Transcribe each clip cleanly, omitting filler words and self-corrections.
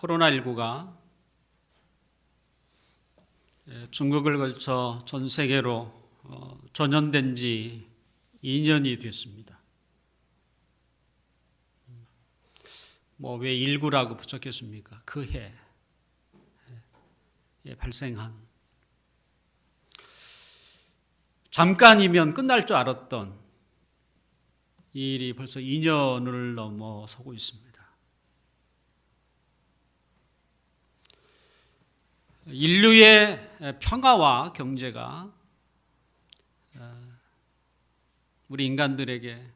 코로나19가 중국을 걸쳐 전 세계로 전염된 지 2년이 됐습니다. 왜 19라고 붙였겠습니까? 그 해에 발생한, 잠깐이면 끝날 줄 알았던 이 일이 벌써 2년을 넘어서고 있습니다. 인류의 평화와 경제가 우리 인간들에게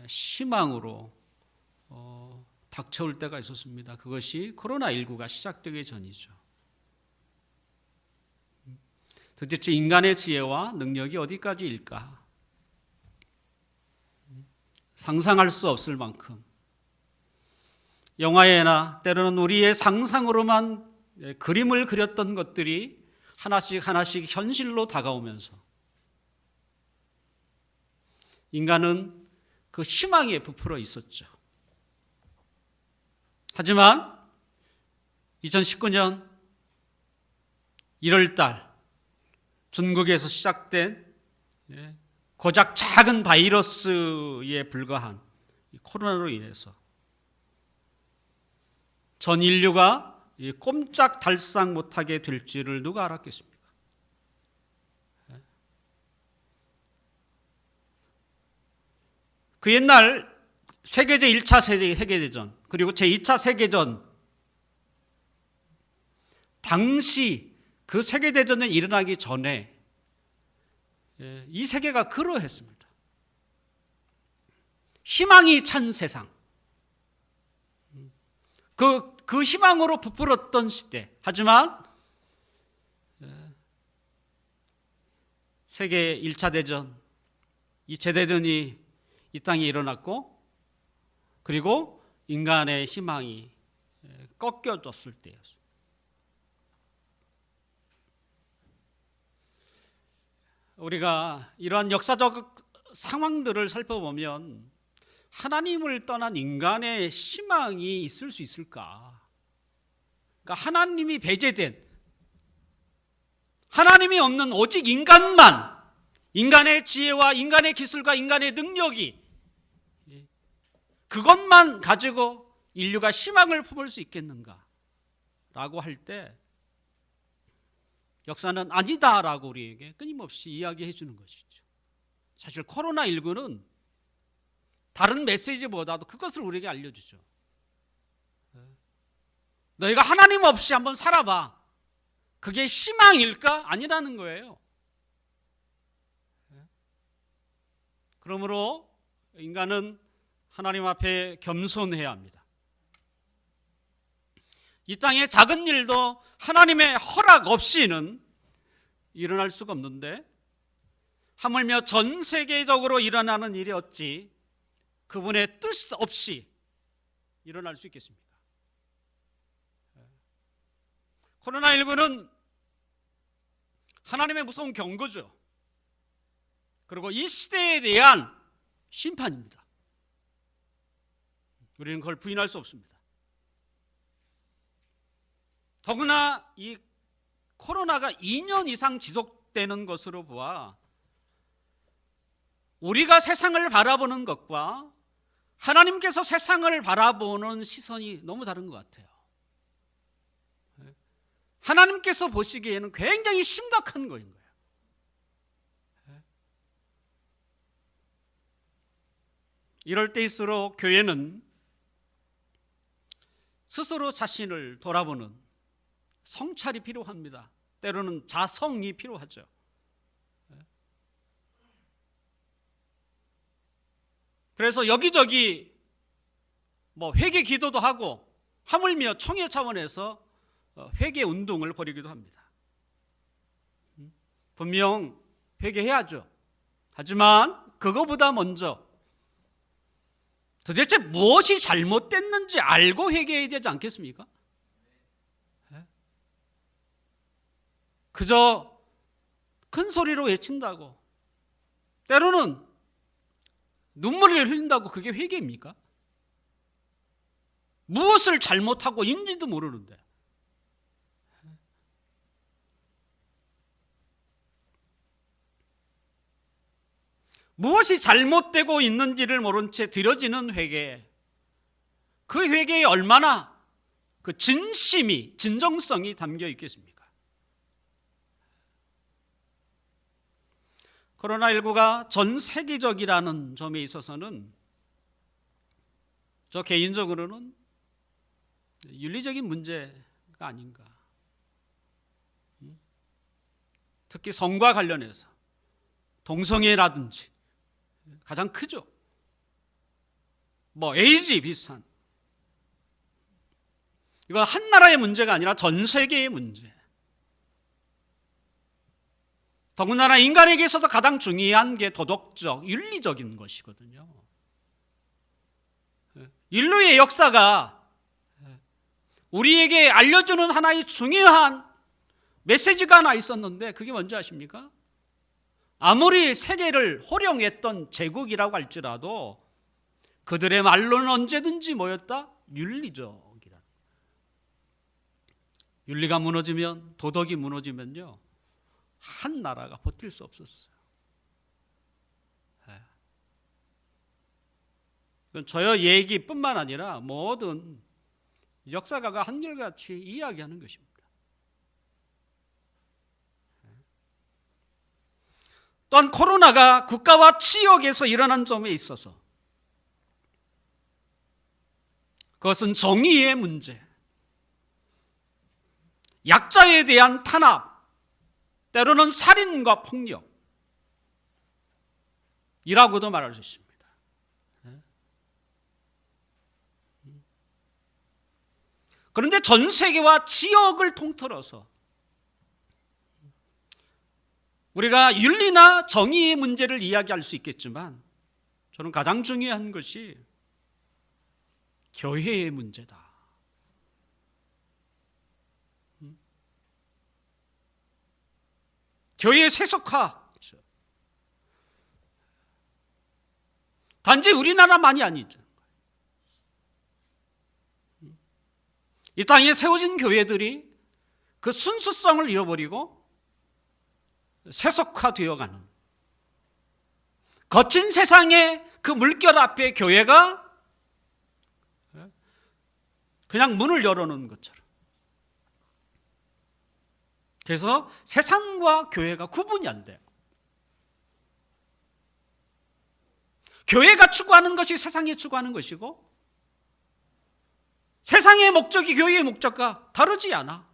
희망으로 닥쳐올 때가 있었습니다. 그것이 코로나19가 시작되기 전이죠. 도대체 인간의 지혜와 능력이 어디까지일까? 상상할 수 없을 만큼 영화에나 때로는 우리의 상상으로만 그림을 그렸던 것들이 하나씩 현실로 다가오면서 인간은 그 희망에 부풀어 있었죠. 하지만 2019년 1월 달 중국에서 시작된 고작 작은 바이러스에 불과한 코로나로 인해서 전 인류가 꼼짝달싹 못하게 될지를 누가 알았겠습니까? 그 옛날 세계제 1차 세계대전 그리고 제2차 세계전 당시 그 세계대전이 일어나기 전에 이 세계가 그러했습니다. 희망이 찬 세상, 그 희망으로 부풀었던 시대. 하지만 세계 1차 대전, 2차 대전이 이 땅에 일어났고, 그리고 인간의 희망이 꺾여졌을 때였어요. 우리가 이러한 역사적 상황들을 살펴보면 하나님을 떠난 인간의 희망이 있을 수 있을까? 그러니까 하나님이 배제된, 하나님이 없는 오직 인간만, 인간의 지혜와 인간의 기술과 인간의 능력이, 그것만 가지고 인류가 희망을 품을 수 있겠는가? 라고 할 때 역사는 아니다라고 우리에게 끊임없이 이야기해 주는 것이죠. 사실 코로나19는 다른 메시지보다도 그것을 우리에게 알려주죠. 너희가 하나님 없이 한번 살아봐. 그게 희망일까? 아니라는 거예요. 그러므로 인간은 하나님 앞에 겸손해야 합니다. 이 땅의 작은 일도 하나님의 허락 없이는 일어날 수가 없는데, 하물며 전 세계적으로 일어나는 일이 어찌 그분의 뜻 없이 일어날 수 있겠습니까? 코로나19는 하나님의 무서운 경고죠. 그리고 이 시대에 대한 심판입니다. 우리는 그걸 부인할 수 없습니다. 더구나 이 코로나가 2년 이상 지속되는 것으로 보아 우리가 세상을 바라보는 것과 하나님께서 세상을 바라보는 시선이 너무 다른 것 같아요. 하나님께서 보시기에는 굉장히 심각한 거인 거예요. 이럴 때일수록 교회는 스스로 자신을 돌아보는 성찰이 필요합니다. 때로는 자성이 필요하죠. 그래서 여기저기 회개 기도도 하고, 하물며 총회 차원에서 회개 운동을 벌이기도 합니다. 분명 회개해야죠. 하지만 그거보다 먼저 도대체 무엇이 잘못됐는지 알고 회개해야 되지 않겠습니까? 그저 큰 소리로 외친다고, 때로는 눈물을 흘린다고 그게 회개입니까? 무엇을 잘못하고 있는지도 모르는데. 무엇이 잘못되고 있는지를 모른 채 드려지는 회개, 그 회개에 얼마나 그 진심이, 진정성이 담겨 있겠습니까? 코로나19가 전 세계적이라는 점에 있어서는 저 개인적으로는 윤리적인 문제가 아닌가. 특히 성과 관련해서 동성애라든지 가장 크죠. 에이즈 비슷한. 이건 한 나라의 문제가 아니라 전 세계의 문제. 더군다나 인간에게서도 가장 중요한 게 도덕적, 윤리적인 것이거든요. 인류의 역사가 우리에게 알려주는 하나의 중요한 메시지가 하나 있었는데 그게 뭔지 아십니까? 아무리 세계를 호령했던 제국이라고 할지라도 그들의 말로는 언제든지 뭐였다? 윤리적이다. 윤리가 무너지면, 도덕이 무너지면요, 한 나라가 버틸 수 없었어요. 저의 얘기뿐만 아니라 모든 역사가가 한결같이 이야기하는 것입니다. 또한 코로나가 국가와 지역에서 일어난 점에 있어서 그것은 정의의 문제, 약자에 대한 탄압, 때로는 살인과 폭력이라고도 말할 수 있습니다. 그런데 전 세계와 지역을 통틀어서 우리가 윤리나 정의의 문제를 이야기할 수 있겠지만 저는 가장 중요한 것이 교회의 문제다. 교회의 세속화. 단지 우리나라만이 아니죠. 이 땅에 세워진 교회들이 그 순수성을 잃어버리고 세속화되어가는, 거친 세상의 그 물결 앞에 교회가 그냥 문을 열어놓은 것처럼. 그래서 세상과 교회가 구분이 안 돼요. 교회가 추구하는 것이 세상이 추구하는 것이고 세상의 목적이 교회의 목적과 다르지 않아.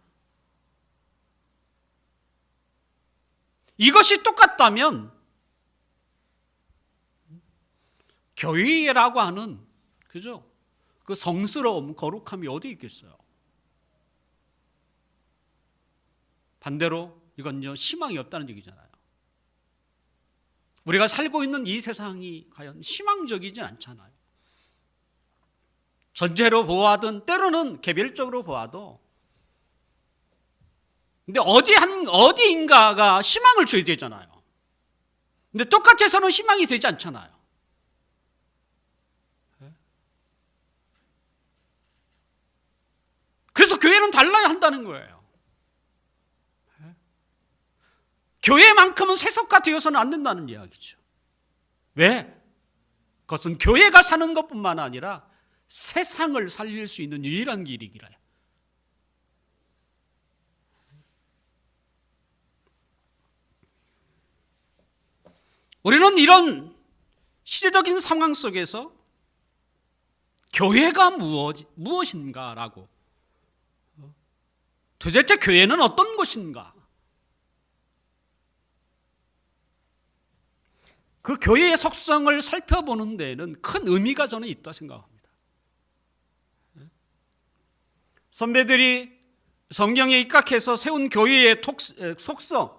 이것이 똑같다면 교회라고 하는, 그죠? 그 성스러움, 거룩함이 어디 있겠어요? 반대로 이건요, 희망이 없다는 얘기잖아요. 우리가 살고 있는 이 세상이 과연 희망적이진 않잖아요. 전체로 보아든 때로는 개별적으로 보아도, 근데 어디인가가 희망을 줘야 되잖아요. 근데 똑같이 해서는 희망이 되지 않잖아요. 그래서 교회는 달라야 한다는 거예요. 교회만큼은 세속화되어서는 안 된다는 이야기죠. 왜? 그것은 교회가 사는 것뿐만 아니라 세상을 살릴 수 있는 유일한 길이기라요. 우리는 이런 시대적인 상황 속에서 교회가 무엇인가라고, 도대체 교회는 어떤 것인가? 그 교회의 속성을 살펴보는 데에는 큰 의미가 저는 있다 생각합니다. 선배들이 성경에 입각해서 세운 교회의 속성을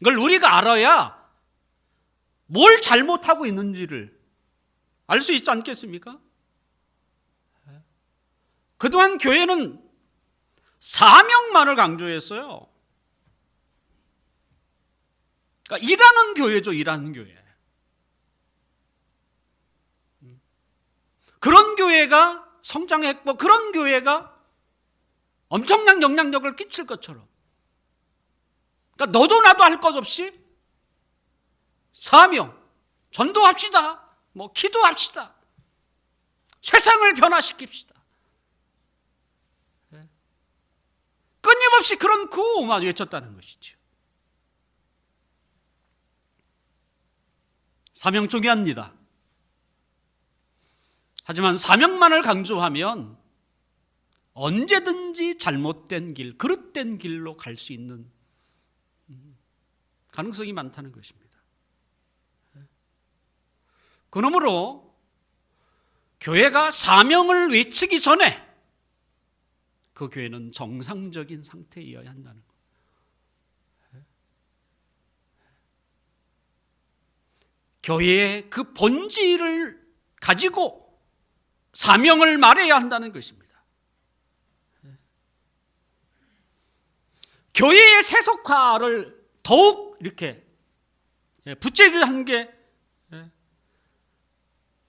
우리가 알아야 뭘 잘못하고 있는지를 알 수 있지 않겠습니까? 그동안 교회는 사명만을 강조했어요. 그러니까 일하는 교회죠, 일하는 교회. 그런 교회가 성장했고 그런 교회가 엄청난 영향력을 끼칠 것처럼, 그러니까 너도 나도 할 것 없이 사명, 전도합시다, 기도합시다, 세상을 변화시킵시다, 끊임없이 그런 구호만 외쳤다는 것이죠. 사명 중요합니다. 하지만 사명만을 강조하면 언제든지 잘못된 길, 그릇된 길로 갈 수 있는 가능성이 많다는 것입니다. 그러므로 교회가 사명을 외치기 전에 그 교회는 정상적인 상태이어야 한다는 거예요. 교회의 그 본질을 가지고 사명을 말해야 한다는 것입니다. 교회의 세속화를 더욱 이렇게 부채질한 게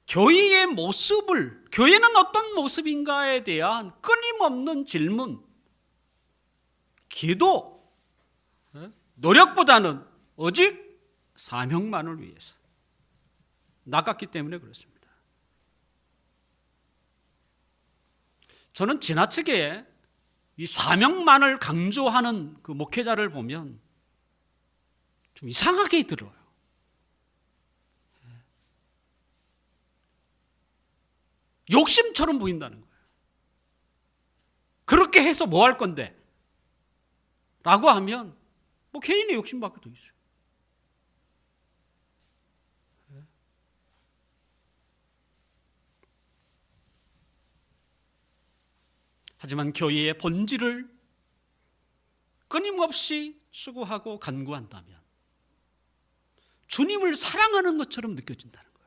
교회의 모습을, 교회는 어떤 모습인가에 대한 끊임없는 질문, 기도, 노력보다는 오직 사명만을 위해서 나갔기 때문에 그렇습니다. 저는 지나치게 이 사명만을 강조하는 그 목회자를 보면 좀 이상하게 들어요. 욕심처럼 보인다는 거예요. 그렇게 해서 뭐 할 건데? 라고 하면 개인의 욕심밖에 더 있어요. 하지만 교회의 본질을 끊임없이 추구하고 간구한다면 주님을 사랑하는 것처럼 느껴진다는 거예요.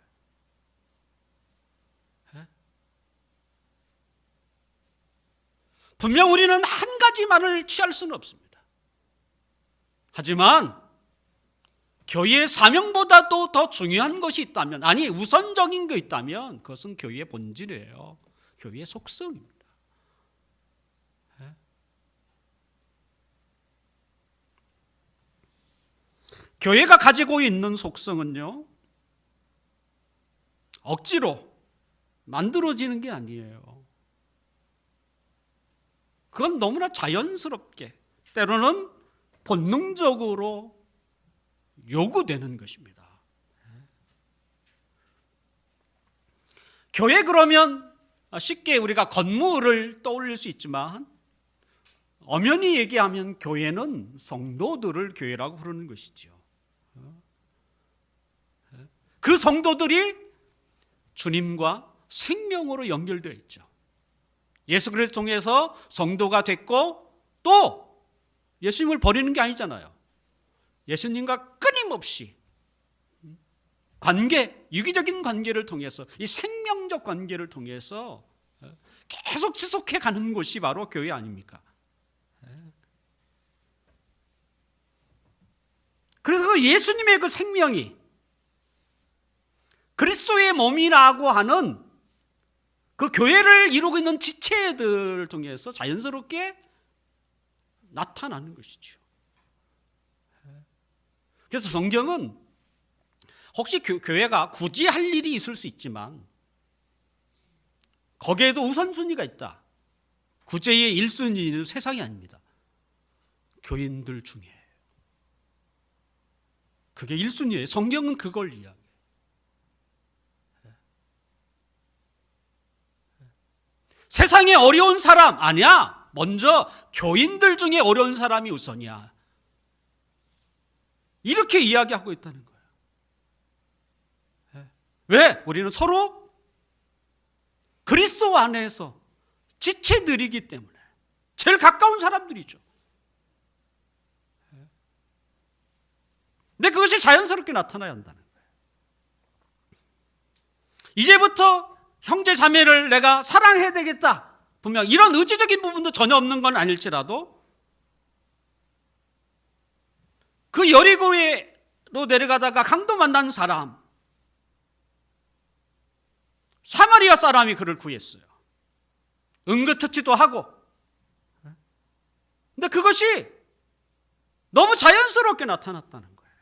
분명 우리는 한 가지만을 취할 수는 없습니다. 하지만 교회의 사명보다도 더 중요한 것이 있다면, 아니 우선적인 게 있다면 그것은 교회의 본질이에요. 교회의 속성입니다. 교회가 가지고 있는 속성은요, 억지로 만들어지는 게 아니에요. 그건 너무나 자연스럽게, 때로는 본능적으로 요구되는 것입니다. 교회 그러면 쉽게 우리가 건물을 떠올릴 수 있지만 엄연히 얘기하면 교회는 성도들을 교회라고 부르는 것이죠. 그 성도들이 주님과 생명으로 연결되어 있죠. 예수 그리스도 통해서 성도가 됐고 또 예수님을 버리는 게 아니잖아요. 예수님과 끊임없이 관계, 유기적인 관계를 통해서, 이 생명적 관계를 통해서 계속 지속해 가는 곳이 바로 교회 아닙니까? 그래서 예수님의 그 생명이 그리스도의 몸이라고 하는 그 교회를 이루고 있는 지체들을 통해서 자연스럽게 나타나는 것이죠. 그래서 성경은 혹시 교회가 굳이 할 일이 있을 수 있지만 거기에도 우선순위가 있다. 구제의 1순위는 세상이 아닙니다. 교인들 중에. 그게 1순위예요. 성경은 그걸 이야기해요. 세상에 어려운 사람 아니야. 먼저 교인들 중에 어려운 사람이 우선이야. 이렇게 이야기하고 있다는 거예요. 왜? 우리는 서로 그리스도 안에서 지체들이기 때문에 제일 가까운 사람들이죠. 근데 그것이 자연스럽게 나타나야 한다는 거예요. 이제부터 형제 자매를 내가 사랑해야 되겠다. 분명 이런 의지적인 부분도 전혀 없는 건 아닐지라도 그 여리고로 내려가다가 강도 만난 사람, 사마리아 사람이 그를 구했어요. 응급처치도 하고. 근데 그것이 너무 자연스럽게 나타났다는 거예요.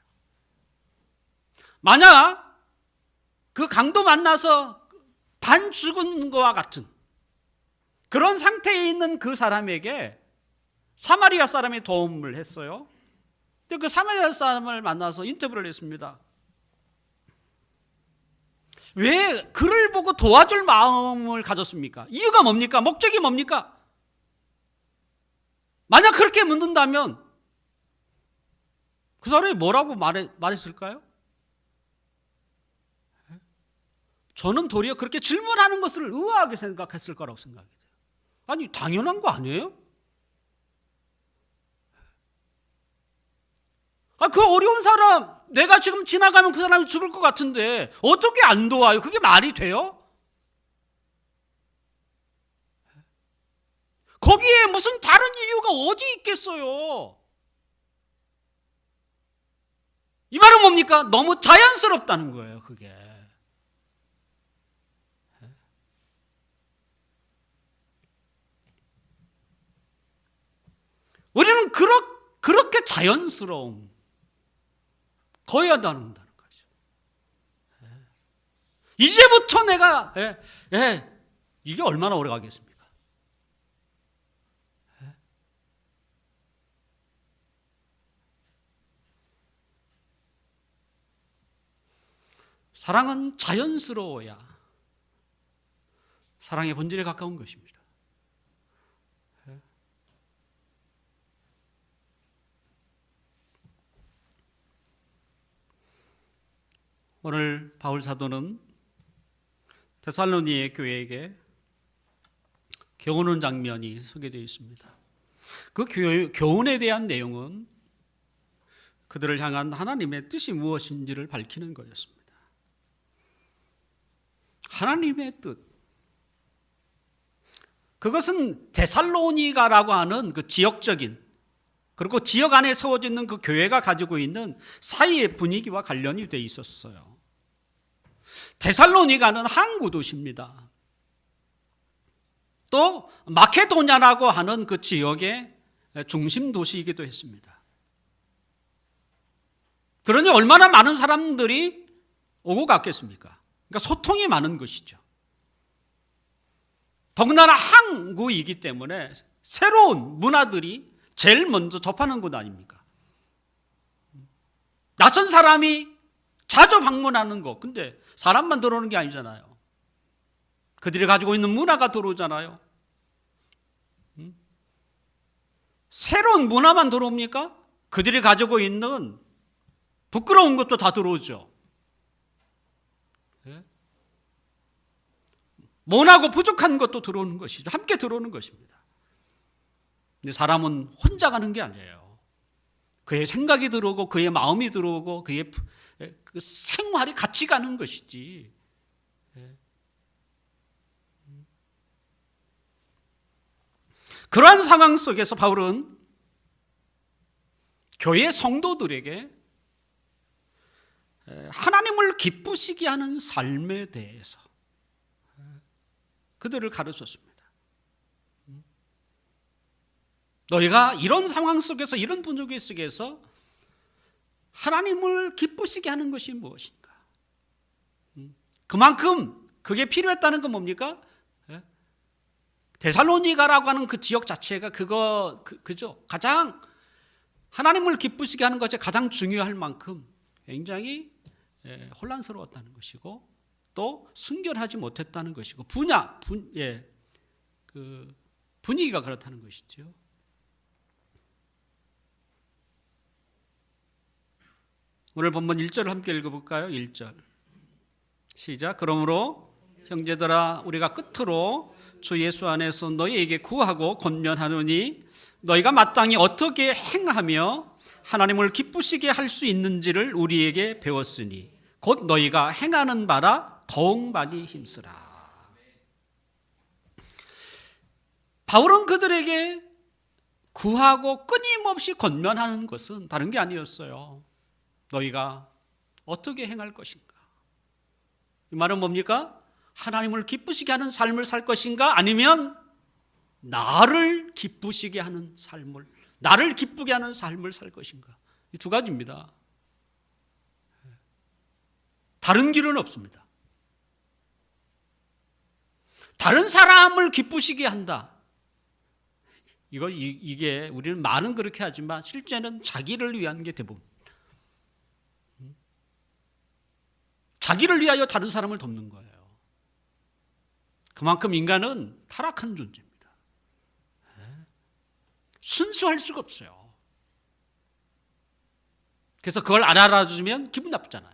만약 그 강도 만나서 반 죽은 것과 같은 그런 상태에 있는 그 사람에게 사마리아 사람이 도움을 했어요. 근데 그 사마리아 사람을 만나서 인터뷰를 했습니다. 왜 그를 보고 도와줄 마음을 가졌습니까? 이유가 뭡니까? 목적이 뭡니까? 만약 그렇게 묻는다면 그 사람이 뭐라고 말했을까요? 저는 도리어 그렇게 질문하는 것을 의아하게 생각했을 거라고 생각이 돼요. 아니, 당연한 거 아니에요? 그 어려운 사람, 내가 지금 지나가면 그 사람이 죽을 것 같은데 어떻게 안 도와요? 그게 말이 돼요? 거기에 무슨 다른 이유가 어디 있겠어요? 이 말은 뭡니까? 너무 자연스럽다는 거예요, 그게. 우리는 그렇게 자연스러움 거해야 한다는 거죠. 이제부터 내가 이게 얼마나 오래 가겠습니까? 사랑은 자연스러워야 사랑의 본질에 가까운 것입니다. 오늘 바울 사도는 데살로니에 교회에게 교훈하는 장면이 소개되어 있습니다. 그 교훈에 대한 내용은 그들을 향한 하나님의 뜻이 무엇인지를 밝히는 거였습니다. 하나님의 뜻. 그것은 데살로니가라고 하는 그 지역적인, 그리고 지역 안에 세워져 있는 그 교회가 가지고 있는 사이의 분위기와 관련이 돼 있었어요. 데살로니가는 항구 도시입니다. 또 마케도냐라고 하는 그 지역의 중심 도시이기도 했습니다. 그러니 얼마나 많은 사람들이 오고 갔겠습니까? 그러니까 소통이 많은 것이죠. 더군다나 항구이기 때문에 새로운 문화들이 제일 먼저 접하는 곳 아닙니까? 낯선 사람이 자주 방문하는 것. 근데 사람만 들어오는 게 아니잖아요. 그들이 가지고 있는 문화가 들어오잖아요. 새로운 문화만 들어옵니까? 그들이 가지고 있는 부끄러운 것도 다 들어오죠. 모나고 부족한 것도 들어오는 것이죠. 함께 들어오는 것입니다. 근데 사람은 혼자 가는 게 아니에요. 그의 생각이 들어오고 그의 마음이 들어오고 그의 그 생활이 같이 가는 것이지. 그러한 상황 속에서 바울은 교회 성도들에게 하나님을 기쁘시게 하는 삶에 대해서 그들을 가르쳤습니다. 너희가 이런 상황 속에서, 이런 분위기 속에서 하나님을 기쁘시게 하는 것이 무엇인가? 그만큼 그게 필요했다는 건 뭡니까? 데살로니가라고 하는 그 지역 자체가 그죠? 가장 하나님을 기쁘시게 하는 것이 가장 중요할 만큼 굉장히 혼란스러웠다는 것이고, 또 순결하지 못했다는 것이고, 그 분위기가 그렇다는 것이죠. 오늘 본문 1절을 함께 읽어볼까요? 1절 시작. 그러므로 형제들아, 우리가 끝으로 주 예수 안에서 너희에게 구하고 권면하노니 너희가 마땅히 어떻게 행하며 하나님을 기쁘시게 할 수 있는지를 우리에게 배웠으니 곧 너희가 행하는 바라 더욱 많이 힘쓰라. 바울은 그들에게 구하고 끊임없이 권면하는 것은 다른 게 아니었어요. 너희가 어떻게 행할 것인가? 이 말은 뭡니까? 하나님을 기쁘시게 하는 삶을 살 것인가? 아니면 나를 기쁘시게 하는 삶을, 나를 기쁘게 하는 삶을 살 것인가? 이 두 가지입니다. 다른 길은 없습니다. 다른 사람을 기쁘시게 한다. 이게 우리는 말은 그렇게 하지만 실제는 자기를 위한 게 대부분. 자기를 위하여 다른 사람을 돕는 거예요. 그만큼 인간은 타락한 존재입니다. 순수할 수가 없어요. 그래서 그걸 안 알아주면 기분 나쁘잖아요.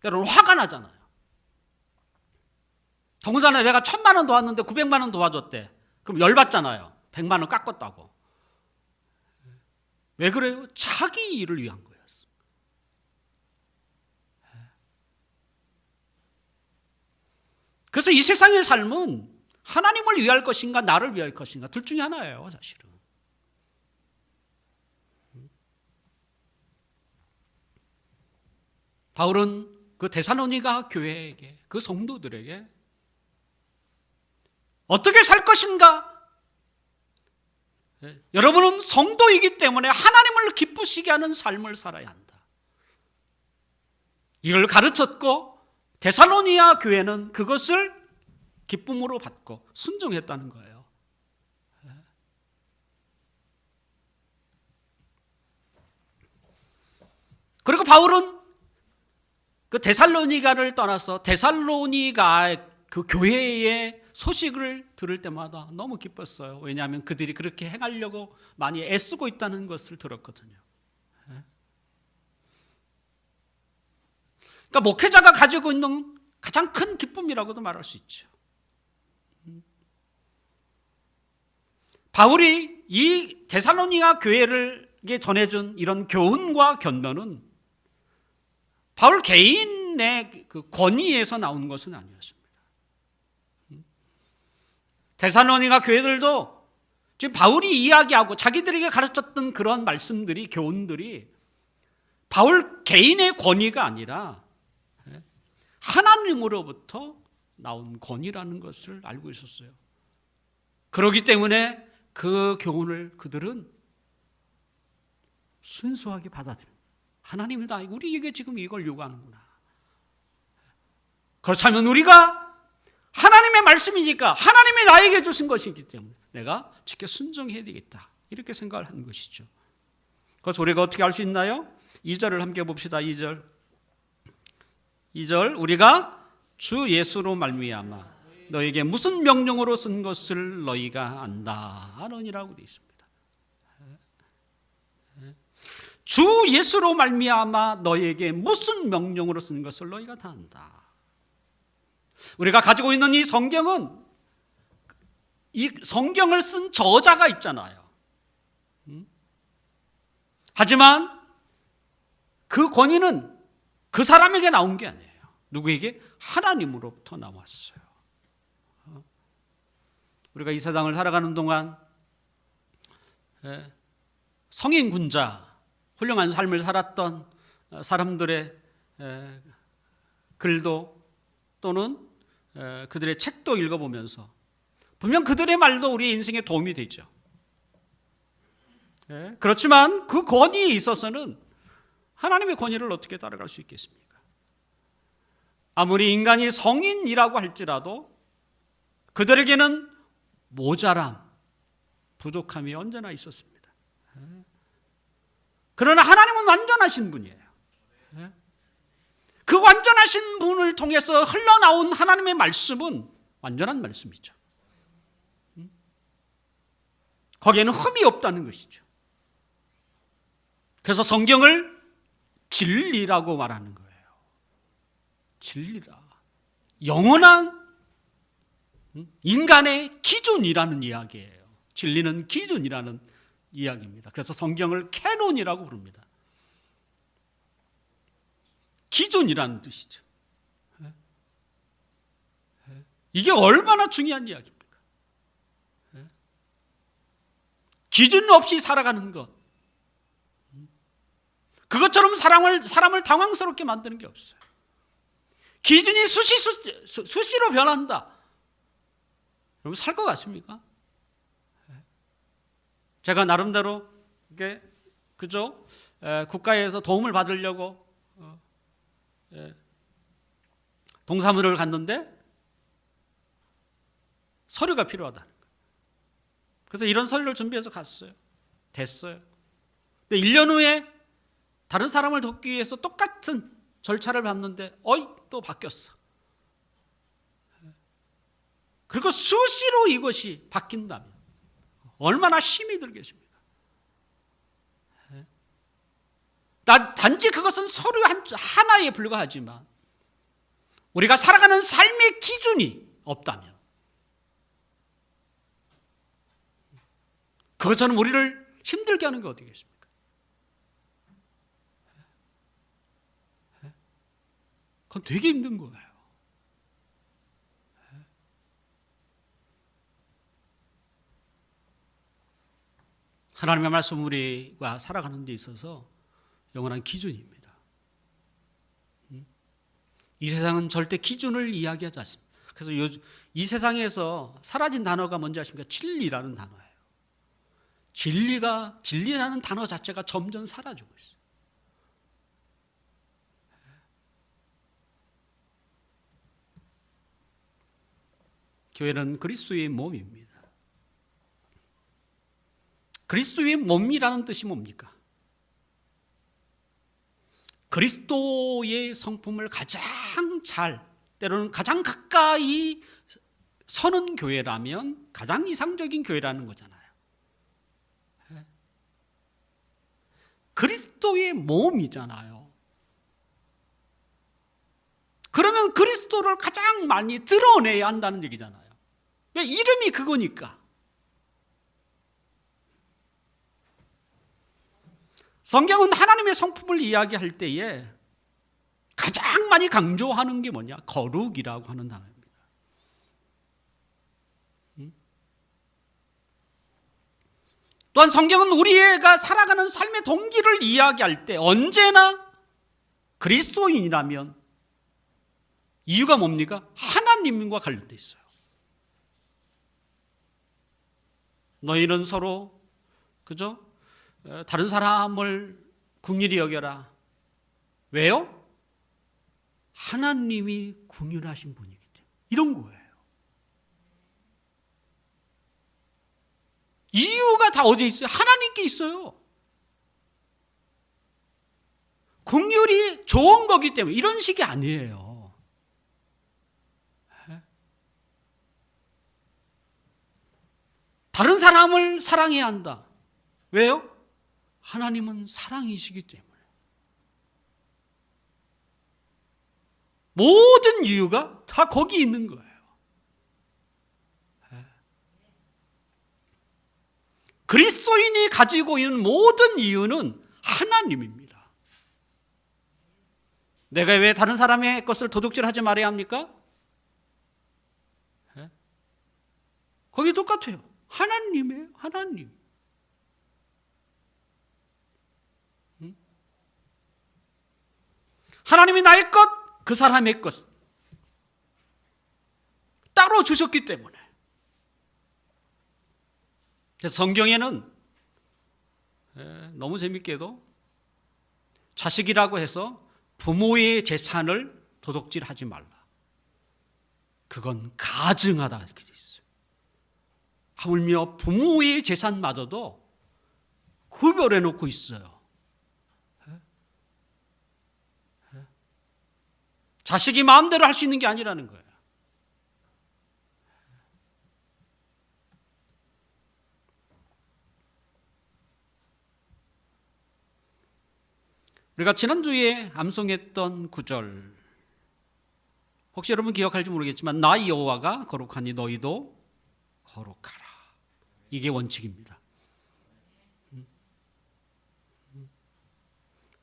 때로는 화가 나잖아요. 더군다나 내가 1,000만 원 도왔는데 900만 원 도와줬대. 그럼 열받잖아요. 100만 원 깎았다고. 왜 그래요? 자기 일을 위한 거였어. 그래서 이 세상의 삶은 하나님을 위할 것인가 나를 위할 것인가 둘 중에 하나예요, 사실은. 바울은 그 데살로니가 교회에게, 그 성도들에게 어떻게 살 것인가? 여러분은 성도이기 때문에 하나님을 기쁘시게 하는 삶을 살아야 한다. 이걸 가르쳤고 데살로니가 교회는 그것을 기쁨으로 받고 순종했다는 거예요. 그리고 바울은 그 데살로니가를 떠나서 데살로니가 그 교회의 소식을 들을 때마다 너무 기뻤어요. 왜냐하면 그들이 그렇게 행하려고 많이 애쓰고 있다는 것을 들었거든요. 그러니까 목회자가 가지고 있는 가장 큰 기쁨이라고도 말할 수 있죠. 바울이 이 데살로니가 교회에게 전해준 이런 교훈과 견면은 바울 개인의 그 권위에서 나온 것은 아니었습니다. 데살로니가 교회들도 지금 바울이 이야기하고 자기들에게 가르쳤던 그런 말씀들이, 교훈들이 바울 개인의 권위가 아니라 하나님으로부터 나온 권위라는 것을 알고 있었어요. 그렇기 때문에 그 교훈을 그들은 순수하게 받아들여요. 하나님이 우리에게 지금 이걸 요구하는구나. 그렇다면 우리가 하나님의 말씀이니까 하나님이 나에게 주신 것이기 때문에 내가 지켜 순종해야 되겠다. 이렇게 생각을 한 것이죠. 그래서 우리가 어떻게 할 수 있나요? 2절을 함께 봅시다. 2절 우리가 주 예수로 말미암아 너에게 무슨 명령으로 쓴 것을 너희가 안다 하느니라고 되어 있습니다. 주 예수로 말미암아 너에게 무슨 명령으로 쓴 것을 너희가 다 안다. 우리가 가지고 있는 이 성경은 이 성경을 쓴 저자가 있잖아요. 하지만 그 권위는 그 사람에게 나온 게 아니에요. 누구에게? 하나님으로부터 나왔어요. 우리가 이 세상을 살아가는 동안 성인 군자, 훌륭한 삶을 살았던 사람들의 글도 또는 그들의 책도 읽어보면서 분명 그들의 말도 우리의 인생에 도움이 되죠. 그렇지만 그 권위에 있어서는 하나님의 권위를 어떻게 따라갈 수 있겠습니까? 아무리 인간이 성인이라고 할지라도 그들에게는 모자람, 부족함이 언제나 있었습니다. 그러나 하나님은 완전하신 분이에요. 그 완전하신 분을 통해서 흘러나온 하나님의 말씀은 완전한 말씀이죠. 거기에는 흠이 없다는 것이죠. 그래서 성경을 진리라고 말하는 거예요. 진리라. 영원한 인간의 기준이라는 이야기예요. 진리는 기준이라는 이야기입니다. 그래서 성경을 캐논이라고 부릅니다. 기준이라는 뜻이죠. 이게 얼마나 중요한 이야기입니까? 기준 없이 살아가는 것. 그것처럼 사람을 당황스럽게 만드는 게 없어요. 기준이 수시로 변한다. 여러분 살 것 같습니까? 제가 나름대로 이게 그죠? 국가에서 도움을 받으려고 동사무소를 갔는데 서류가 필요하다는 거예요. 그래서 이런 서류를 준비해서 갔어요. 됐어요. 근데 1년 후에 다른 사람을 돕기 위해서 똑같은 절차를 밟는데 또 바뀌었어. 그리고 수시로 이것이 바뀐다면 얼마나 힘이 들겠습니까? 단지 그것은 서류 하나에 불과하지만 우리가 살아가는 삶의 기준이 없다면 그것은 우리를 힘들게 하는 게 어디겠습니까? 그건 되게 힘든 거예요. 하나님의 말씀 우리가 살아가는 데 있어서 영원한 기준입니다. 이 세상은 절대 기준을 이야기하지 않습니다. 그래서 이 세상에서 사라진 단어가 뭔지 아십니까? 진리라는 단어예요. 진리라는 단어 자체가 점점 사라지고 있어요. 교회는 그리스도의 몸입니다. 그리스도의 몸이라는 뜻이 뭡니까? 그리스도의 성품을 가장 때로는 가장 가까이 서는 교회라면 가장 이상적인 교회라는 거잖아요. 그리스도의 몸이잖아요. 그러면 그리스도를 가장 많이 드러내야 한다는 얘기잖아요. 왜? 이름이 그거니까. 성경은 하나님의 성품을 이야기할 때에 가장 많이 강조하는 게 뭐냐? 거룩이라고 하는 단어입니다. 또한 성경은 우리가 살아가는 삶의 동기를 이야기할 때 언제나 그리스도인이라면 이유가 뭡니까? 하나님과 관련되어 있어요. 너희는 서로 그죠? 다른 사람을 긍휼히 여겨라. 왜요? 하나님이 긍휼하신 분이기 때문에. 이런 거예요. 이유가 다 어디에 있어요? 하나님께 있어요. 긍휼이 좋은 거기 때문에 이런 식이 아니에요. 다른 사람을 사랑해야 한다. 왜요? 하나님은 사랑이시기 때문에. 모든 이유가 다 거기 있는 거예요. 그리스도인이 가지고 있는 모든 이유는 하나님입니다. 내가 왜 다른 사람의 것을 도둑질하지 말아야 합니까? 거기 똑같아요. 하나님이에요. 하나님. 하나님이 나의 것, 그 사람의 것 따로 주셨기 때문에. 그래서 성경에는 너무 재밌게도 자식이라고 해서 부모의 재산을 도둑질하지 말라. 그건 가증하다 이렇게 돼 있어요. 하물며 부모의 재산마저도 구별해 놓고 있어요. 자식이 마음대로 할 수 있는 게 아니라는 거예요. 우리가 지난주에 암송했던 구절, 혹시 여러분 기억할지 모르겠지만 나 여호와가 거룩하니 너희도 거룩하라. 이게 원칙입니다.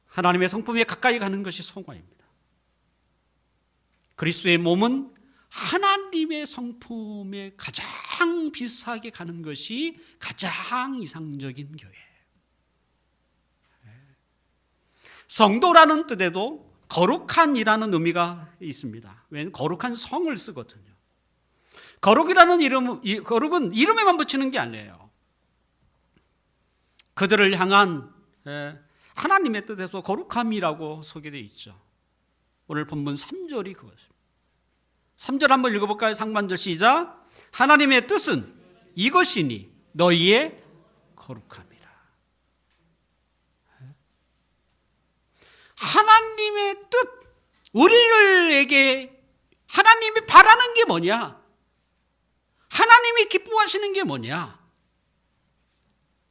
하나님의 성품에 가까이 가는 것이 성화입니다. 그리스도의 몸은 하나님의 성품에 가장 비슷하게 가는 것이 가장 이상적인 교회예요. 성도라는 뜻에도 거룩한이라는 의미가 있습니다. 왜냐하면 거룩한 성을 쓰거든요. 거룩이라는 거룩은 이름에만 붙이는 게 아니에요. 그들을 향한 하나님의 뜻에서 거룩함이라고 소개되어 있죠. 오늘 본문 3절이 그것입니다. 3절 한번 읽어볼까요? 상반절 시작. 하나님의 뜻은 이것이니 너희의 거룩함이라. 하나님의 뜻, 우리에게 하나님이 바라는 게 뭐냐? 하나님이 기뻐하시는 게 뭐냐?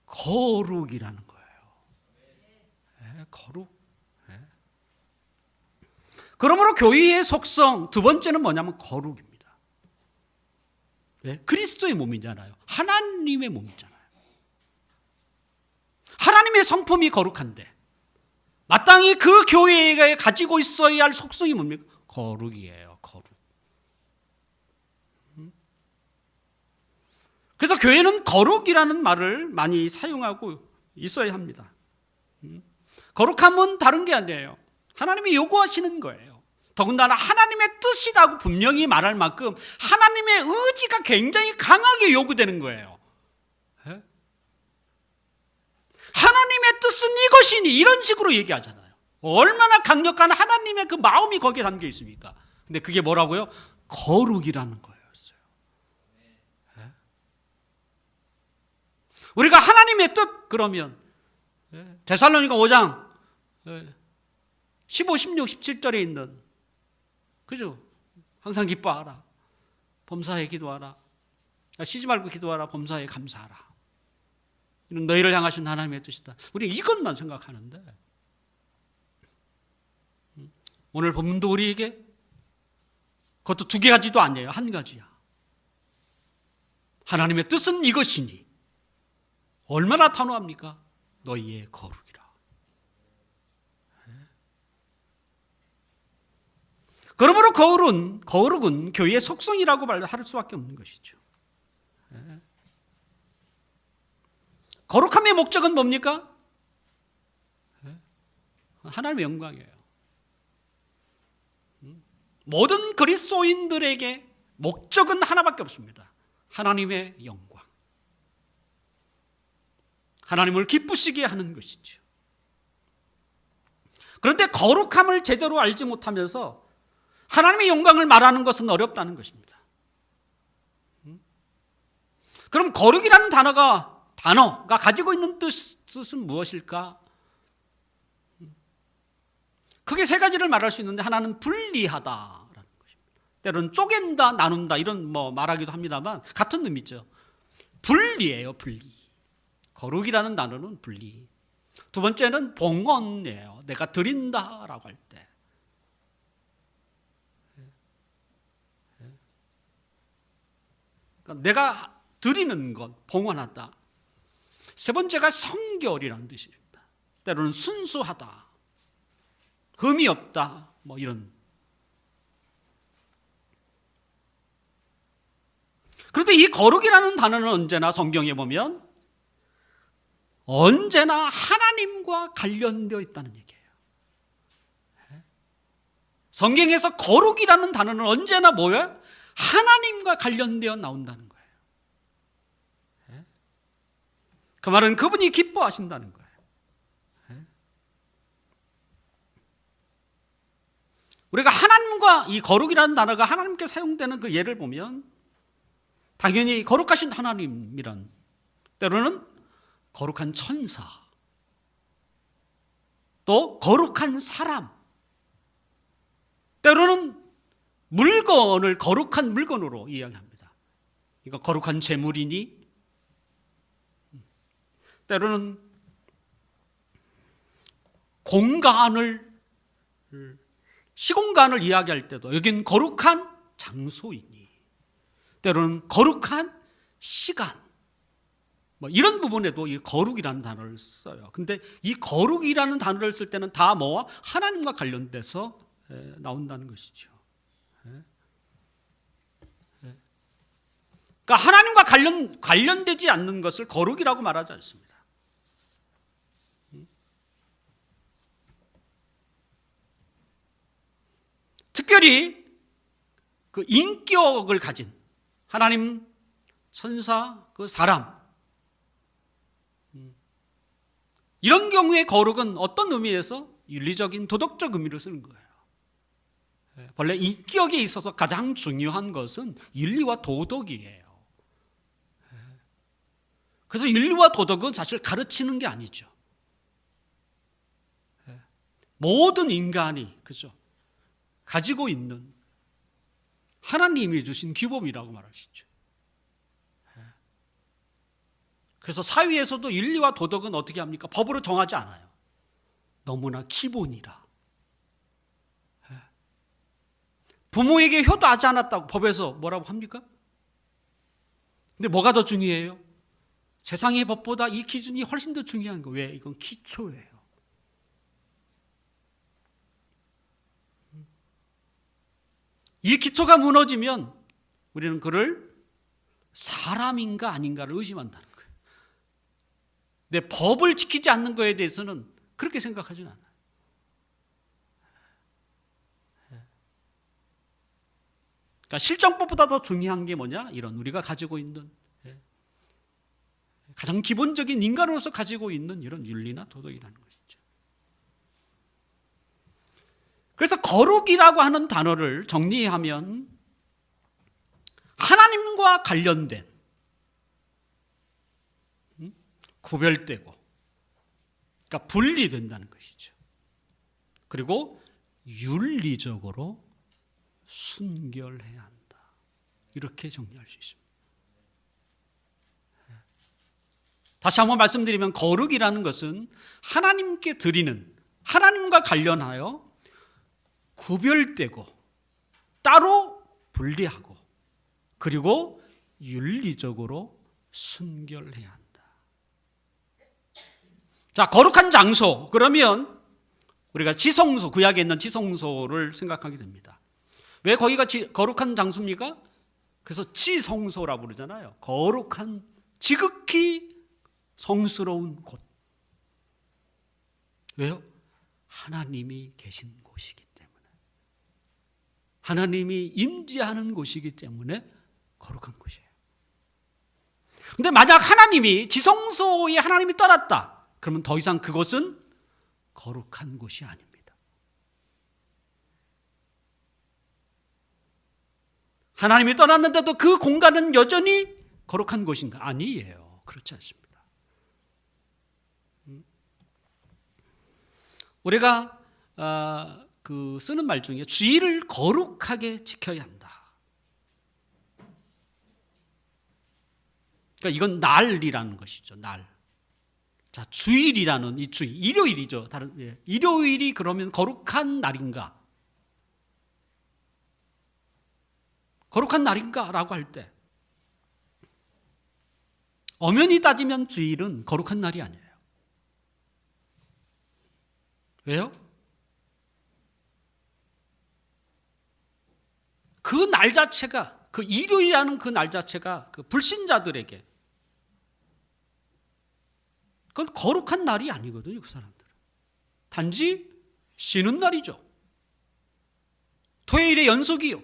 거룩이라는 거예요. 거룩. 그러므로 교회의 속성 두 번째는 뭐냐면 거룩입니다. 그리스도의 몸이잖아요. 하나님의 몸이잖아요. 하나님의 성품이 거룩한데 마땅히 그 교회가 가지고 있어야 할 속성이 뭡니까? 거룩이에요. 거룩. 그래서 교회는 거룩이라는 말을 많이 사용하고 있어야 합니다. 거룩함은 다른 게 아니에요. 하나님이 요구하시는 거예요. 더군다나 하나님의 뜻이라고 분명히 말할 만큼 하나님의 의지가 굉장히 강하게 요구되는 거예요. 하나님의 뜻은 이것이니 이런 식으로 얘기하잖아요. 얼마나 강력한 하나님의 그 마음이 거기에 담겨 있습니까? 근데 그게 뭐라고요? 거룩이라는 거였어요. 우리가 하나님의 뜻 그러면 데살로니가 5장 15, 16, 17절에 있는 그죠? 항상 기뻐하라. 범사에 기도하라. 쉬지 말고 기도하라. 범사에 감사하라. 이런 너희를 향하신 하나님의 뜻이다. 우리 이것만 생각하는데 오늘 본문도 우리에게 그것도 두 가지도 아니에요. 한 가지야. 하나님의 뜻은 이것이니 얼마나 단호합니까? 너희의 거룩이라. 그러므로 거룩은 교회의 속성이라고 할 수밖에 없는 것이죠. 거룩함의 목적은 뭡니까? 하나님의 영광이에요. 모든 그리스도인들에게 목적은 하나밖에 없습니다. 하나님의 영광. 하나님을 기쁘시게 하는 것이죠. 그런데 거룩함을 제대로 알지 못하면서 하나님의 영광을 말하는 것은 어렵다는 것입니다. 그럼 거룩이라는 단어가 가지고 있는 뜻은 무엇일까? 크게 세 가지를 말할 수 있는데 하나는 분리하다라는 것입니다. 때로는 쪼갠다, 나눈다 이런 말하기도 합니다만 같은 의미죠. 분리예요, 분리. 거룩이라는 단어는 분리. 두 번째는 봉헌이에요. 내가 드린다라고 할 때. 그러니까 내가 드리는 것, 봉헌하다. 세 번째가 성결이라는 뜻입니다. 때로는 순수하다, 흠이 없다, 이런. 그런데 이 거룩이라는 단어는 언제나 성경에 보면 언제나 하나님과 관련되어 있다는 얘기예요. 성경에서 거룩이라는 단어는 언제나 뭐예요? 하나님과 관련되어 나온다는 거예요. 그 말은 그분이 기뻐하신다는 거예요. 우리가 하나님과 이 거룩이라는 단어가 하나님께 사용되는 그 예를 보면 당연히 거룩하신 하나님이란 때로는 거룩한 천사, 또 거룩한 사람, 때로는 물건을 거룩한 물건으로 이야기합니다. 이거 거룩한 재물이니, 때로는 시공간을 이야기할 때도 여긴 거룩한 장소이니, 때로는 거룩한 시간, 이런 부분에도 이 거룩이라는 단어를 써요. 근데 이 거룩이라는 단어를 쓸 때는 다 뭐와? 하나님과 관련돼서 나온다는 것이죠. 그러니까 하나님과 관련되지 않는 것을 거룩이라고 말하지 않습니다. 특별히 그 인격을 가진 하나님, 천사, 그 사람. 이런 경우에 거룩은 어떤 의미에서 윤리적인 도덕적 의미로 쓰는 거예요. 본래 인격에 있어서 가장 중요한 것은 윤리와 도덕이에요. 그래서 윤리와 도덕은 사실 가르치는 게 아니죠. 모든 인간이 그죠? 가지고 있는 하나님이 주신 규범이라고 말할 수 있죠. 그래서 사회에서도 윤리와 도덕은 어떻게 합니까? 법으로 정하지 않아요. 너무나 기본이라. 부모에게 효도하지 않았다고 법에서 뭐라고 합니까? 근데 뭐가 더 중요해요? 세상의 법보다 이 기준이 훨씬 더 중요한 거예요. 왜? 이건 기초예요. 이 기초가 무너지면 우리는 그를 사람인가 아닌가를 의심한다는 거예요. 근데 법을 지키지 않는 거에 대해서는 그렇게 생각하지는 않아요. 그러니까 실정법보다 더 중요한 게 뭐냐? 이런 우리가 가지고 있는 가장 기본적인 인간으로서 가지고 있는 이런 윤리나 도덕이라는 것이죠. 그래서 거룩이라고 하는 단어를 정리하면 하나님과 관련된 구별되고 그러니까 분리된다는 것이죠. 그리고 윤리적으로 순결해야 한다. 이렇게 정리할 수 있습니다. 다시 한번 말씀드리면 거룩이라는 것은 하나님께 드리는 하나님과 관련하여 구별되고 따로 분리하고 그리고 윤리적으로 순결해야 한다. 자, 거룩한 장소. 그러면 우리가 지성소, 구약에 있는 지성소를 생각하게 됩니다. 왜 거기가 거룩한 장소입니까? 그래서 지성소라고 부르잖아요. 거룩한, 지극히 성스러운 곳. 왜요? 하나님이 계신 곳이기 때문에. 하나님이 임재하는 곳이기 때문에 거룩한 곳이에요. 근데 만약 하나님이 지성소에 하나님이 떠났다. 그러면 더 이상 그곳은 거룩한 곳이 아닙니다. 하나님이 떠났는데도 그 공간은 여전히 거룩한 곳인가? 아니에요. 그렇지 않습니다. 우리가 쓰는 말 중에 주의를 거룩하게 지켜야 한다. 그러니까 이건 날이라는 것이죠. 날. 자, 주일이라는 이 주일, 일요일이죠. 일요일이 그러면 거룩한 날인가? 거룩한 날인가라고 할 때 엄연히 따지면 주일은 거룩한 날이 아니에요. 왜요? 그 날 자체가, 그 일요일이라는 그 날 자체가 그 불신자들에게 그건 거룩한 날이 아니거든요. 그 사람들은 단지 쉬는 날이죠. 토요일의 연속이요.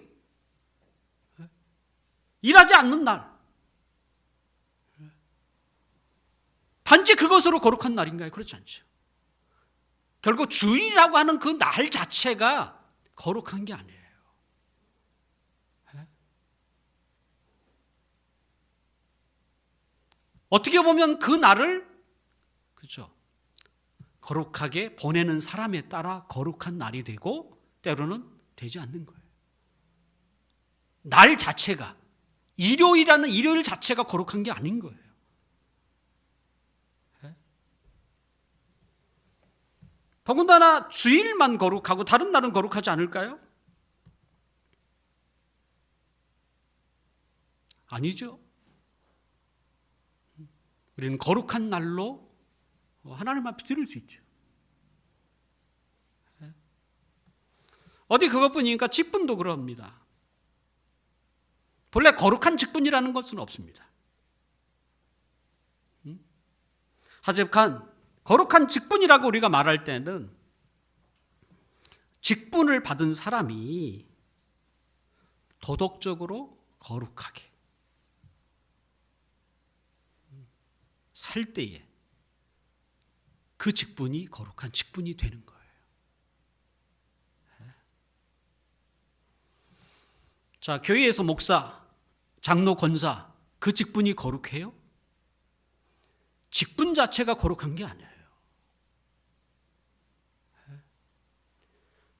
일하지 않는 날. 단지 그것으로 거룩한 날인가요? 그렇지 않죠. 결국 주일이라고 하는 그 날 자체가 거룩한 게 아니에요. 어떻게 보면 그 날을 그렇죠. 거룩하게 보내는 사람에 따라 거룩한 날이 되고 때로는 되지 않는 거예요. 날 자체가 일요일이라는 일요일 자체가 거룩한 게 아닌 거예요. 더군다나 주일만 거룩하고 다른 날은 거룩하지 않을까요? 아니죠. 우리는 거룩한 날로 하나님 앞에 드릴 수 있죠. 어디 그것뿐이니까 직분도 그럽니다. 본래 거룩한 직분이라는 것은 없습니다. 하지만 거룩한 직분이라고 우리가 말할 때는 직분을 받은 사람이 도덕적으로 거룩하게 살 때에 그 직분이 거룩한 직분이 되는 거예요. 자, 교회에서 목사, 장로, 권사 그 직분이 거룩해요? 직분 자체가 거룩한 게 아니에요.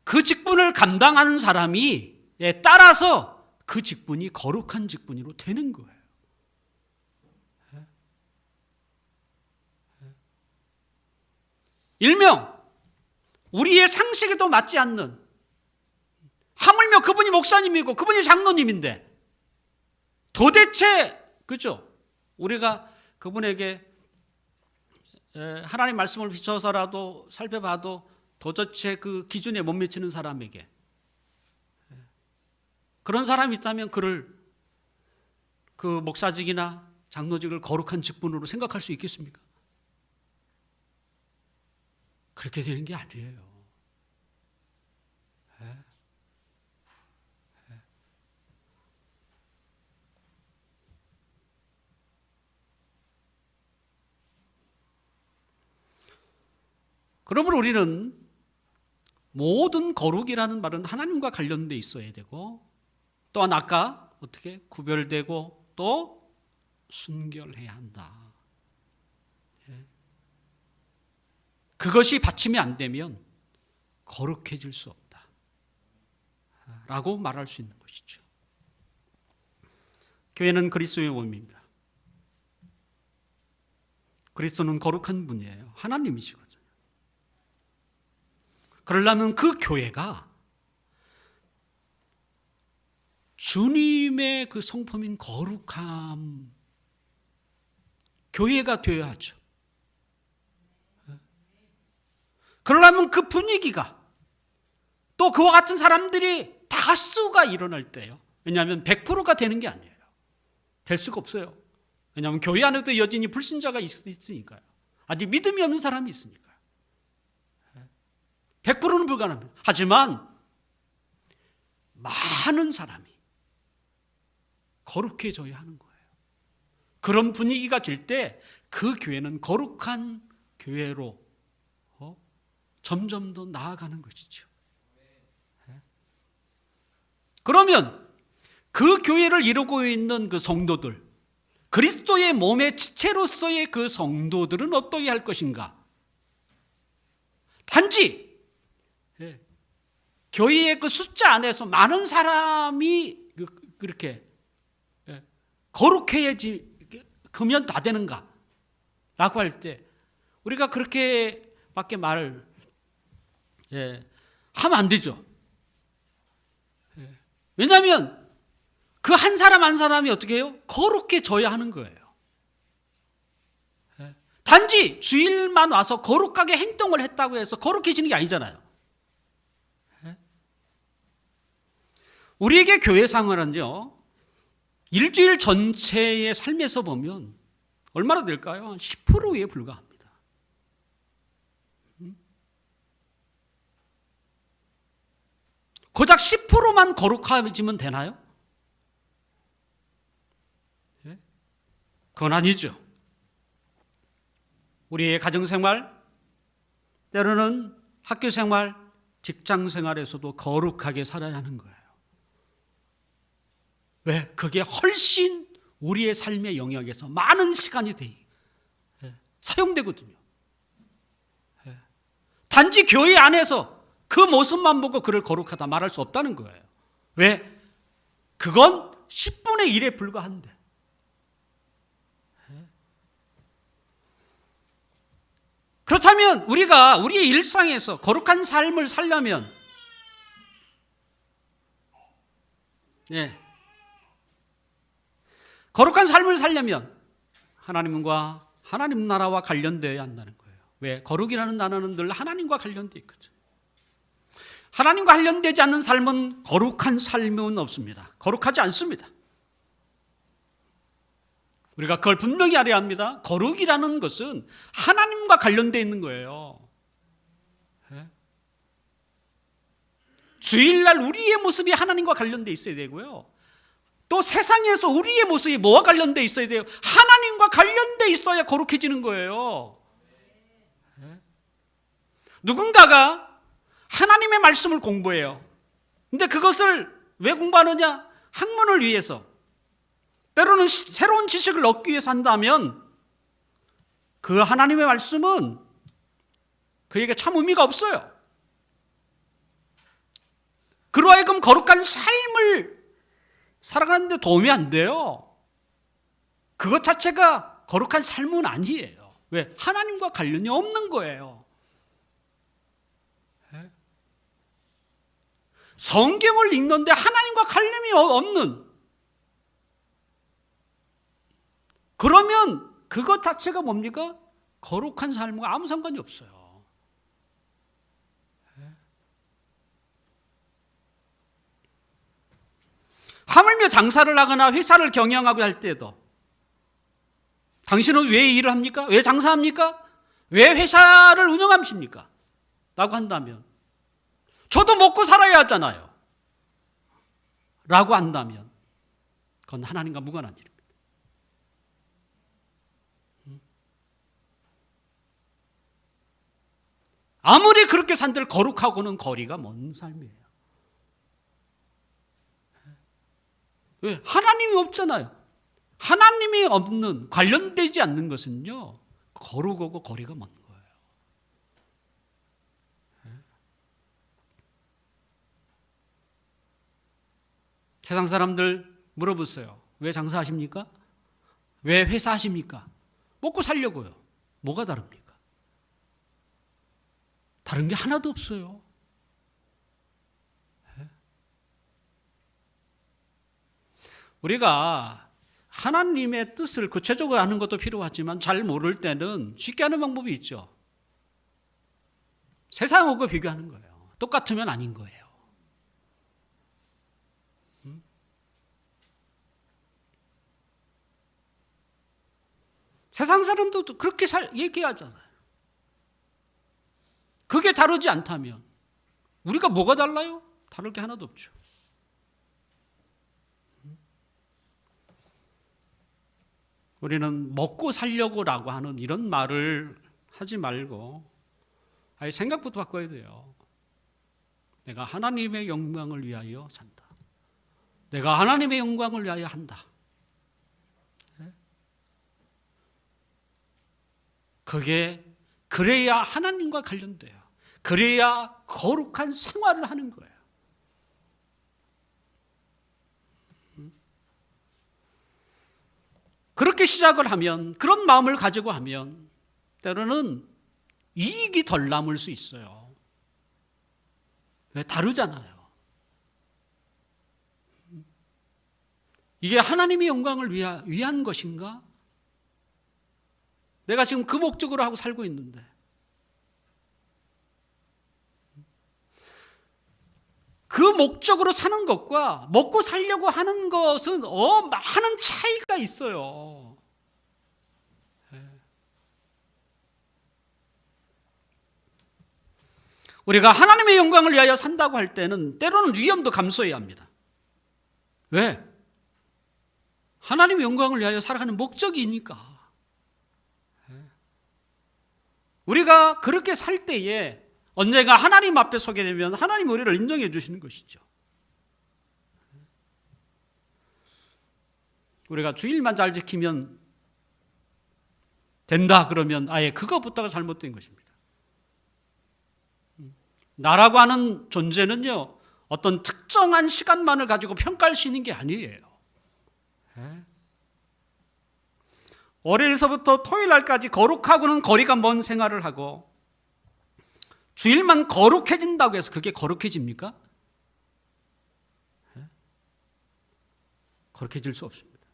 그 직분을 감당하는 사람이 따라서 그 직분이 거룩한 직분으로 되는 거예요. 일명 우리의 상식에도 맞지 않는, 하물며 그분이 목사님이고 그분이 장로님인데 도대체, 그죠? 우리가 그분에게 하나님 말씀을 비춰서라도 살펴봐도 도대체 그 기준에 못 미치는 사람에게, 그런 사람이 있다면 그를 그 목사직이나 장로직을 거룩한 직분으로 생각할 수 있겠습니까? 그렇게 되는 게 아니에요. 그러므로 우리는 모든 거룩이라는 말은 하나님과 관련돼 있어야 되고, 또한 아까 어떻게 구별되고 또 순결해야 한다. 그것이 받침이 안 되면 거룩해질 수 없다 라고 말할 수 있는 것이죠. 교회는 그리스도의 몸입니다. 그리스도는 거룩한 분이에요. 하나님이시거든요. 그러려면 그 교회가 주님의 그 성품인 거룩함, 교회가 되어야 하죠. 그러려면 그 분위기가, 또 그와 같은 사람들이 다수가 일어날 때요. 왜냐하면 100%가 되는 게 아니에요. 될 수가 없어요. 왜냐하면 교회 안에도 여전히 불신자가 있으니까요. 아직 믿음이 없는 사람이 있으니까요. 100%는 불가능합니다. 하지만 많은 사람이 거룩해져야 하는 거예요. 그런 분위기가 될 때 그 교회는 거룩한 교회로 점점 더 나아가는 것이죠. 그러면 그 교회를 이루고 있는 그 성도들, 그리스도의 몸의 지체로서의 그 성도들은 어떻게 할 것인가? 단지 교회의 그 숫자 안에서 많은 사람이 그렇게 거룩해지면 다 되는가? 라고 할 때 우리가 그렇게밖에 말을 하면 안 되죠. 왜냐하면 그 한 사람 한 사람이 어떻게 해요? 거룩해져야 하는 거예요. 단지 주일만 와서 거룩하게 행동을 했다고 해서 거룩해지는 게 아니잖아요. 우리에게 교회 생활은요, 일주일 전체의 삶에서 보면 얼마나 될까요? 10%에 불과합니다. 고작 10%만 거룩해지면 되나요? 그건 아니죠. 우리의 가정생활, 때로는 학교생활, 직장생활에서도 거룩하게 살아야 하는 거예요. 왜? 그게 훨씬 우리의 삶의 영역에서 많은 시간이 사용되거든요. 단지 교회 안에서 그 모습만 보고 그를 거룩하다 말할 수 없다는 거예요. 왜? 그건 10분의 1에 불과한데. 그렇다면 우리가 우리의 일상에서 거룩한 삶을 살려면 거룩한 삶을 살려면 하나님과 하나님 나라와 관련되어야 한다는 거예요. 왜? 거룩이라는 단어는 늘 하나님과 관련되어 있거든요. 하나님과 관련되지 않는 삶은 거룩한 삶은 없습니다. 거룩하지 않습니다. 우리가 그걸 분명히 알아야 합니다. 거룩이라는 것은 하나님과 관련되어 있는 거예요. 주일날 우리의 모습이 하나님과 관련되어 있어야 되고요. 또 세상에서 우리의 모습이 뭐와 관련돼 있어야 돼요? 하나님과 관련돼 있어야 거룩해지는 거예요. 누군가가 하나님의 말씀을 공부해요. 근데 그것을 왜 공부하느냐? 학문을 위해서, 때로는 새로운 지식을 얻기 위해서 한다면 그 하나님의 말씀은 그에게 참 의미가 없어요. 그로 하여금 거룩한 삶을 살아가는데 도움이 안 돼요. 그것 자체가 거룩한 삶은 아니에요. 왜? 하나님과 관련이 없는 거예요. 성경을 읽는데 하나님과 관련이 없는, 그러면 그것 자체가 뭡니까? 거룩한 삶과 아무 상관이 없어요. 하물며 장사를 하거나 회사를 경영하고 할 때도 당신은 왜 일을 합니까? 왜 장사합니까? 왜 회사를 운영하십니까? 라고 한다면, 저도 먹고 살아야 하잖아요 라고 한다면 그건 하나님과 무관한 일입니다. 아무리 그렇게 산들 거룩하고는 거리가 먼 삶이에요. 왜? 하나님이 없잖아요. 하나님이 없는, 관련되지 않는 것은요, 거룩하고 거리가 먼 거예요. 세상 사람들 물어보세요. 왜 장사하십니까? 왜 회사 하십니까? 먹고 살려고요. 뭐가 다릅니까? 다른 게 하나도 없어요. 우리가 하나님의 뜻을 구체적으로 하는 것도 필요하지만 잘 모를 때는 쉽게 하는 방법이 있죠. 세상하고 비교하는 거예요. 똑같으면 아닌 거예요. 세상 사람도 그렇게 얘기하잖아요. 그게 다르지 않다면 우리가 뭐가 달라요? 다를 게 하나도 없죠. 우리는 먹고 살려고라고 하는 이런 말을 하지 말고 아예 생각부터 바꿔야 돼요. 내가 하나님의 영광을 위하여 산다. 내가 하나님의 영광을 위하여 한다. 그게 그래야 하나님과 관련돼요. 그래야 거룩한 생활을 하는 거예요. 그렇게 시작을 하면, 그런 마음을 가지고 하면 때로는 이익이 덜 남을 수 있어요. 왜? 다르잖아요. 이게 하나님의 영광을 위한 것인가? 내가 지금 그 목적으로 하고 살고 있는데, 그 목적으로 사는 것과 먹고 살려고 하는 것은 많은 차이가 있어요. 우리가 하나님의 영광을 위하여 산다고 할 때는 때로는 위험도 감수해야 합니다. 왜? 하나님의 영광을 위하여 살아가는 목적이니까. 우리가 그렇게 살 때에 언젠가 하나님 앞에 서게 되면 하나님 우리를 인정해 주시는 것이죠. 우리가 주일만 잘 지키면 된다 그러면 아예 그거부터가 잘못된 것입니다. 나라고 하는 존재는요, 어떤 특정한 시간만을 가지고 평가할 수 있는 게 아니에요. 월요일서부터 토요일 날까지 거룩하고는 거리가 먼 생활을 하고 주일만 거룩해진다고 해서 그게 거룩해집니까? 거룩해질 수 없습니다.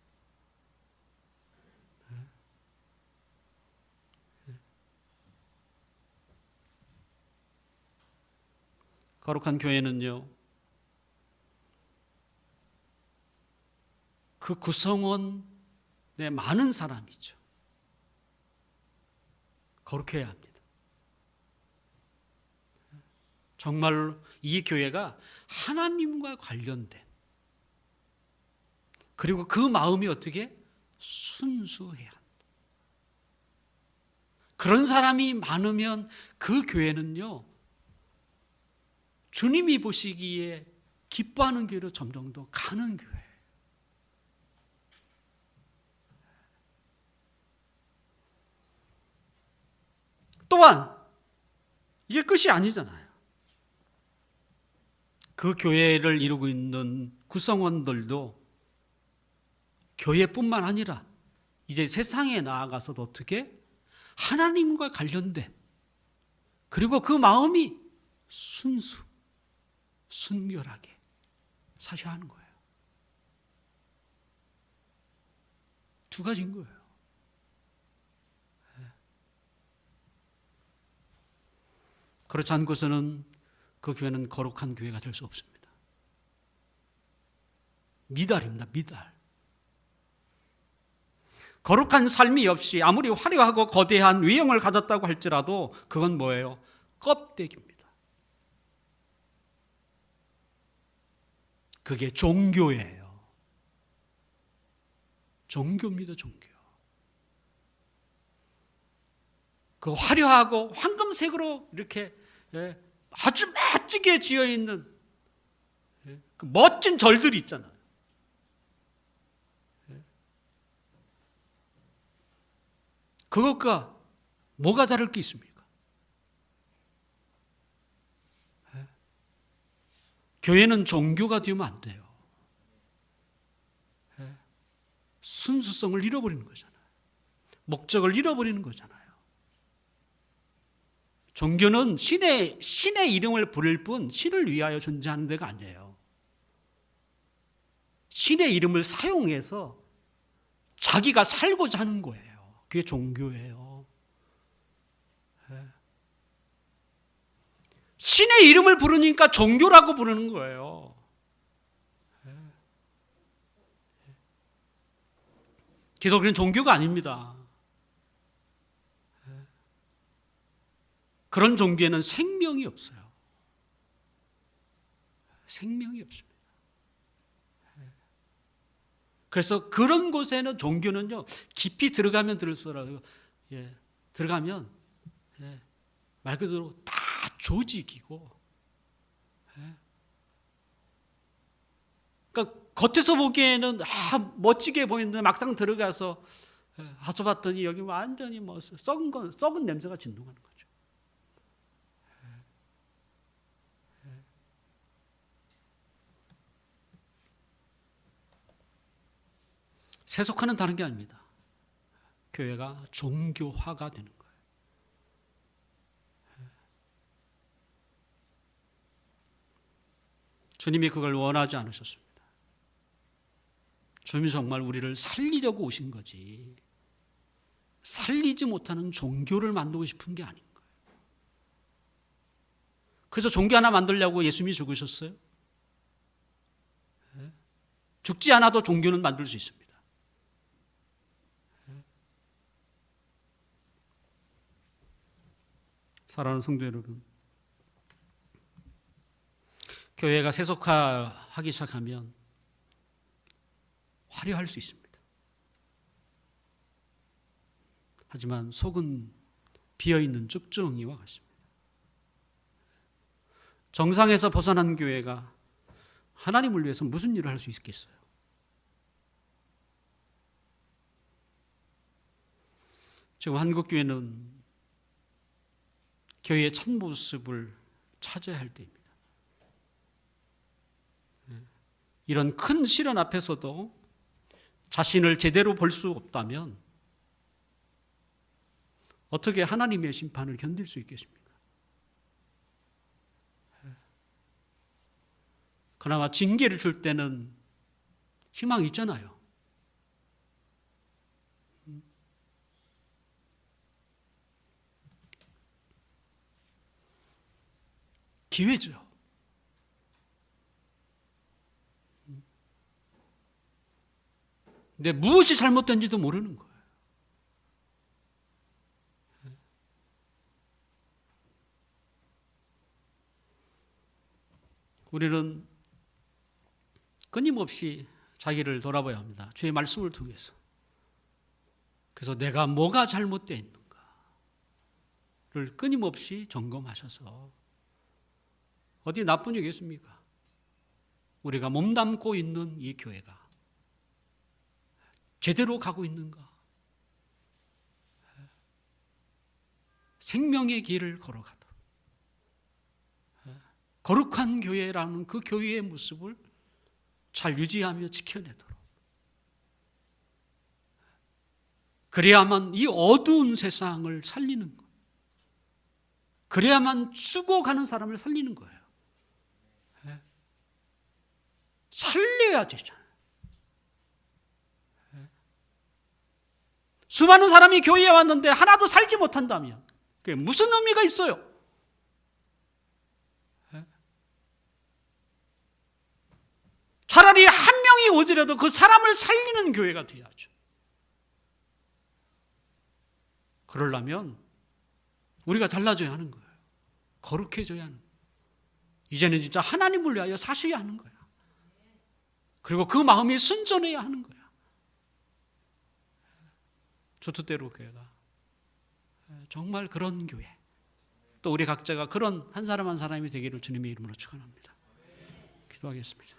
거룩한 교회는요, 그 구성원의 많은 사람이죠. 거룩해야 합니다. 정말로 이 교회가 하나님과 관련된, 그리고 그 마음이 어떻게? 순수해야 한다. 그런 사람이 많으면 그 교회는요, 주님이 보시기에 기뻐하는 교회로 점점 더 가는 교회. 또한 이게 끝이 아니잖아요. 그 교회를 이루고 있는 구성원들도 교회뿐만 아니라 이제 세상에 나아가서도 어떻게? 하나님과 관련된, 그리고 그 마음이 순결하게 사셔야 하는 거예요. 두 가지인 거예요. 그렇지 않고서는 그 교회는 거룩한 교회가 될 수 없습니다. 미달입니다. 미달. 거룩한 삶이 없이 아무리 화려하고 거대한 위엄을 가졌다고 할지라도 그건 뭐예요? 껍데기입니다. 그게 종교예요. 종교입니다. 종교. 그 화려하고 황금색으로 이렇게 아주 멋지게 지어 있는 그 멋진 절들이 있잖아요. 그것과 뭐가 다를 게 있습니까? 교회는 종교가 되면 안 돼요. 순수성을 잃어버리는 거잖아요. 목적을 잃어버리는 거잖아요. 종교는 신의 이름을 부를 뿐 신을 위하여 존재하는 데가 아니에요. 신의 이름을 사용해서 자기가 살고자 하는 거예요. 그게 종교예요. 신의 이름을 부르니까 종교라고 부르는 거예요. 기독교는 종교가 아닙니다. 그런 종교에는 생명이 없어요. 생명이 없습니다. 그래서 그런 곳에는 종교는요, 깊이 들어가면 들을수록, 들어가면, 말 그대로 다 조직이고, 그러니까 겉에서 보기에는 멋지게 보이는데 막상 들어가서 하쳐봤더니 여기 완전히 뭐 썩은 냄새가 진동하는 거죠. 세속화는 다른 게 아닙니다. 교회가 종교화가 되는 거예요. 주님이 그걸 원하지 않으셨습니다. 주님이 정말 우리를 살리려고 오신 거지, 살리지 못하는 종교를 만들고 싶은 게 아닌 거예요. 그래서 종교 하나 만들려고 예수님이 죽으셨어요? 죽지 않아도 종교는 만들 수 있습니다. 사랑하는 성도 여러분, 교회가 세속화하기 시작하면 화려할 수 있습니다. 하지만 속은 비어있는 쭉정이와 같습니다. 정상에서 벗어난 교회가 하나님을 위해서 무슨 일을 할 수 있겠어요? 지금 한국교회는 교회의 첫 모습을 찾아야 할 때입니다. 이런 큰 시련 앞에서도 자신을 제대로 볼 수 없다면 어떻게 하나님의 심판을 견딜 수 있겠습니까? 그나마 징계를 줄 때는 희망이 있잖아요. 기회죠. 근데 무엇이 잘못된지도 모르는 거예요. 우리는 끊임없이 자기를 돌아봐야 합니다. 주의 말씀을 통해서. 그래서 내가 뭐가 잘못되어 있는가를 끊임없이 점검하셔서 어디 나뿐이겠습니까? 우리가 몸담고 있는 이 교회가 제대로 가고 있는가? 생명의 길을 걸어가도록 거룩한 교회라는 그 교회의 모습을 잘 유지하며 지켜내도록, 그래야만 이 어두운 세상을 살리는 것, 그래야만 죽어가는 사람을 살리는 거예요. 살려야 되잖아요. 수많은 사람이 교회에 왔는데 하나도 살지 못한다면 그게 무슨 의미가 있어요? 차라리 한 명이 오더라도 그 사람을 살리는 교회가 돼야죠. 그러려면 우리가 달라져야 하는 거예요. 거룩해져야 하는 거예요. 이제는 진짜 하나님을 위하여 사셔야 하는 거야. 그리고 그 마음이 순전해야 하는 거야. 주 뜻대로 교회가 정말 그런 교회, 또 우리 각자가 그런 한 사람 한 사람이 되기를 주님의 이름으로 축원합니다. 기도하겠습니다.